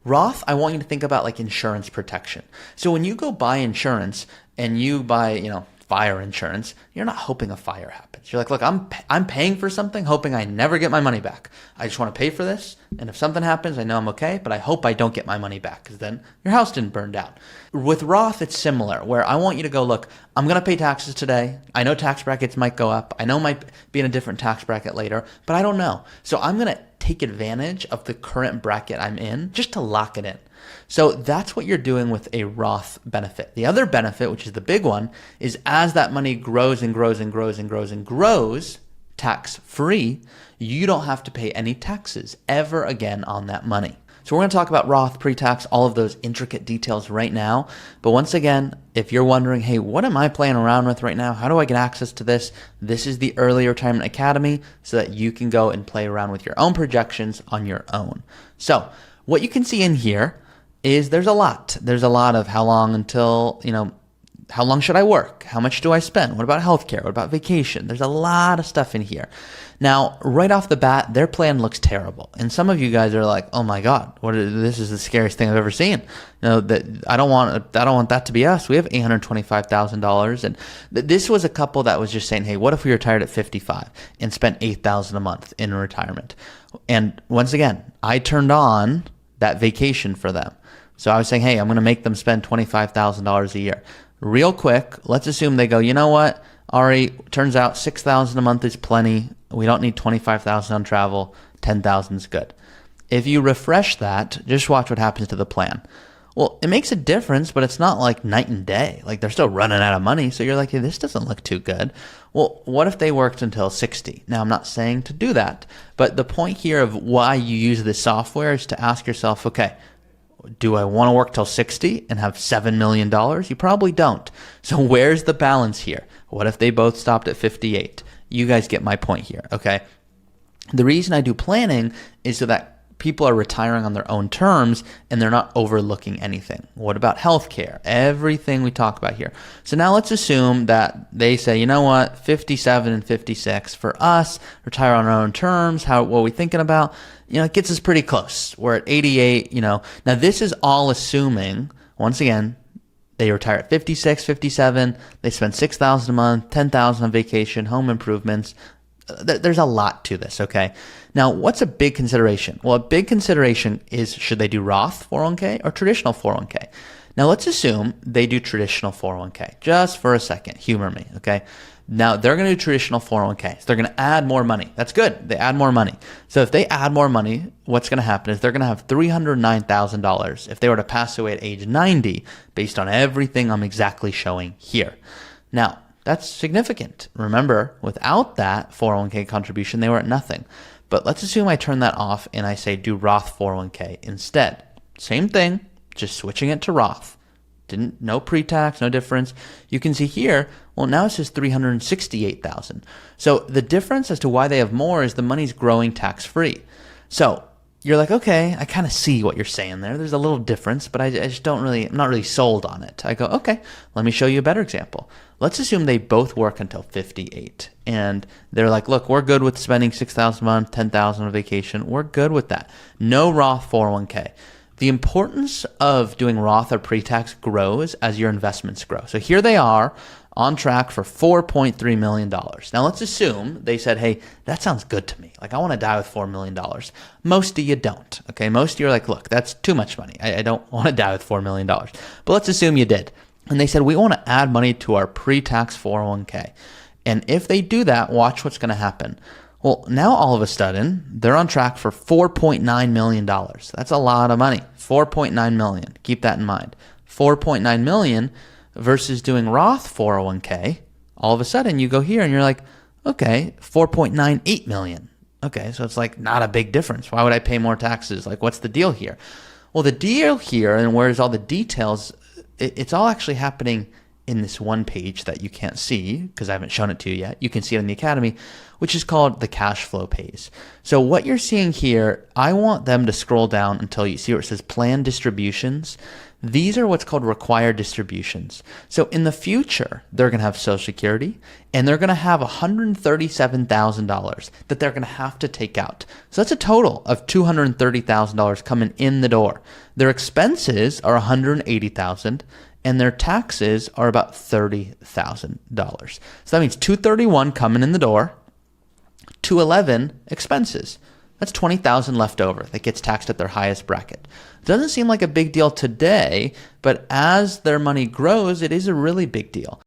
Roth, I want you to think about like insurance protection. So when you go buy insurance and you buy, fire insurance, you're not hoping a fire happens. You're like, look, I'm paying for something, hoping I never get my money back. I just want to pay for this, and if something happens, I know I'm okay, but I hope I don't get my money back because then your house didn't burn down. With Roth, it's similar, where I want you to go, look, I'm going to pay taxes today. I know tax brackets might go up. I know I might be in a different tax bracket later, but I don't know. So I'm going to take advantage of the current bracket I'm in just to lock it in. So that's what you're doing with a Roth benefit. The other benefit, which is the big one, is as that money grows and grows and grows and grows and grows, tax-free, you don't have to pay any taxes ever again on that money. So we're going to talk about Roth, pre-tax, all of those intricate details right now. But once again, if you're wondering, hey, what am I playing around with right now? How do I get access to this? This is the Early Retirement Academy so that you can go and play around with your own projections on your own. So what you can see in here is there's a lot. There's a lot of how long until, how long should I work? How much do I spend? What about healthcare? What about vacation? There's a lot of stuff in here. Now, right off the bat, their plan looks terrible. And some of you guys are like, oh my God, this is the scariest thing I've ever seen. That I don't want that to be us. We have $825,000. And this was a couple that was just saying, hey, what if we retired at 55 and spent $8,000 a month in retirement? And once again, I turned on that vacation for them. So I was saying, hey, I'm going to make them spend $25,000 a year. Real quick, let's assume they go, you know what, Ari, turns out $6,000 a month is plenty. We don't need $25,000 on travel. $10,000 is good. If you refresh that, just watch what happens to the plan. Well, it makes a difference, but it's not like night and day. Like they're still running out of money. So you're like, hey, this doesn't look too good. Well, what if they worked until 60? Now, I'm not saying to do that, but the point here of why you use this software is to ask yourself, okay, do I want to work till 60 and have $7 million? You probably don't. So where's the balance here? What if they both stopped at 58? You guys get my point here, okay? The reason I do planning is so that people are retiring on their own terms and they're not overlooking anything. What about healthcare? Everything we talk about here. So now let's assume that they say, you know what, 57 and 56 for us, retire on our own terms. What are we thinking about? It gets us pretty close. We're at 88, Now this is all assuming, once again, they retire at 56, 57, they spend $6,000 a month, $10,000 on vacation, home improvements. There's a lot to this, okay? Now, what's a big consideration? Well, a big consideration is should they do Roth 401k or traditional 401k? Now, let's assume they do traditional 401k. Just for a second, humor me, okay? Now, they're going to do traditional 401k. So they're going to add more money. That's good. They add more money. So if they add more money, what's going to happen is they're going to have $309,000 if they were to pass away at age 90 based on everything I'm exactly showing here. Now, that's significant. Remember, without that 401k contribution, they were at nothing. But let's assume I turn that off and I say do Roth 401k instead. Same thing, just switching it to Roth. No pre-tax, no difference. You can see here, well, now it says $368,000. So the difference as to why they have more is the money's growing tax-free. So you're like, okay, I kind of see what you're saying there. There's a little difference, but I just I'm not really sold on it. I go, okay, let me show you a better example. Let's assume they both work until 58. And they're like, look, we're good with spending $6,000 a month, $10,000 on vacation. We're good with that. No Roth 401k. The importance of doing Roth or pre-tax grows as your investments grow. So here they are on track for $4.3 million. Now let's assume they said, hey, that sounds good to me. Like I want to die with $4 million. Most of you don't. Okay, most of you are like, look, that's too much money. I don't want to die with $4 million. But let's assume you did. And they said, we want to add money to our pre-tax 401k. And if they do that, watch what's going to happen. Well, now all of a sudden, they're on track for $4.9 million. That's a lot of money. $4.9 million. Keep that in mind. $4.9 million versus doing Roth 401k. All of a sudden, you go here and you're like, okay, $4.98 million. Okay, so it's like not a big difference. Why would I pay more taxes? Like, what's the deal here? Well, the deal here, and where's all the details, it's all actually happening in this one page that you can't see because I haven't shown it to you yet. You can see it in the Academy, which is called the cash flow page. So what you're seeing here, I want them to scroll down until you see where it says plan distributions. These are what's called required distributions. So in the future, they're going to have Social Security and they're going to have $137,000 that they're going to have to take out. So that's a total of $230,000 coming in the door. Their expenses are $180,000 and their taxes are about $30,000. So that means $231 coming in the door, $211 expenses. That's $20,000 left over that gets taxed at their highest bracket. Doesn't seem like a big deal today, but as their money grows, it is a really big deal.